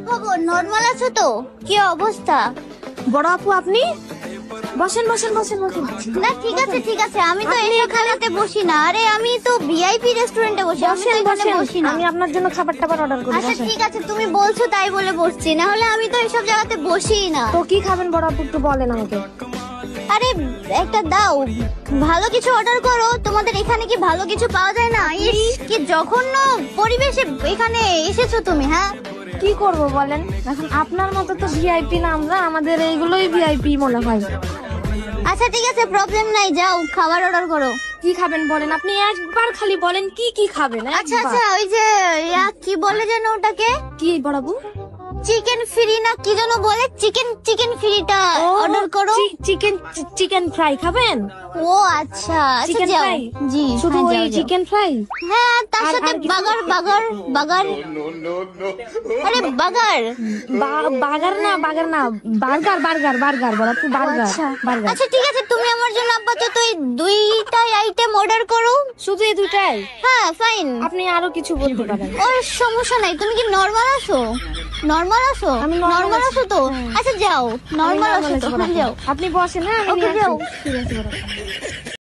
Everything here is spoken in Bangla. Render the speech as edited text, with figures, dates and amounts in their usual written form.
খবর? নরমাল আছো তো? কি অবস্থা? বড় আপু আপনি বসেন বসেন বসেন বসেন। না ঠিক আছে ঠিক আছে, আমি তো এসব খানাতে বসি না। আরে আমি তো ভিআইপি রেস্টুরেন্টে বসি, আমি তো এখানে বসি না। আমি আপনার জন্য খাবার টাবার অর্ডার করি। আচ্ছা ঠিক আছে, তুমি বলছো তাই বলে বসছি, না হলে আমি তো এসব জায়গাতে বসিই না। তো কি খাবেন বড় আপু একটু বলেন আমাকে। আরে একটা দাও, ভালো কিছু অর্ডার করো। তোমাদের এখানে কি ভালো কিছু পাওয়া যায় না? ইস কি জঘন্য পরিবেশে এখানে এসেছো তুমি। হ্যাঁ কি করব বলেন, এখন আপনার মতো তো ভিআইপি না আমরা, আমাদের এইগুলোই ভিআইপি মনে হয়। আচ্ছা ঠিক আছে, প্রবলেম নাই, যাও খাবার অর্ডার করো। কি খাবেন বলেন, আপনি একবার খালি বলেন কি কি খাবেন। আচ্ছা আচ্ছা, ওই যে কি বলে যেন ওটাকে, কি বড় আপু? চিকেন ফ্রি না কি যেন বলে, চিকেন চিকেন ফ্রিটা অর্ডার করো। চিকেন চিকেন ফ্রাই খাবেন? ও আচ্ছা আচ্ছা, চিকেন যাও। ফ্রাই? জি শুধু হ্যাঁ, ওই যাও, যাও। Chicken fry? হ্যাঁ তার সাথে আর কিছু? বাগার বাগার বাগার। আরে বাগার, বার্গার না বার্গার না, বার্গার বার্গার বার্গার বড় আপু, বার্গার বার্গার। আচ্ছা ঠিক আছে, তুমি আমার জন্য আপাতত এই দুইটাই আইটেম অর্ডার করো। শুধু এই দুটাই? হ্যাঁ ফাইন। আপনি আরো কিছু বলতে পারেন। ওর সমস্যা নাই। তুমি কি নরমাল আসো? নরমাল আসো? আমি নরমাল আসো তো? আচ্ছা যাও, নরমাল আসো তো, যাও। আপনি বসেন। হ্যাঁ ওকে যাও। ঠিক আছে বড় আপু।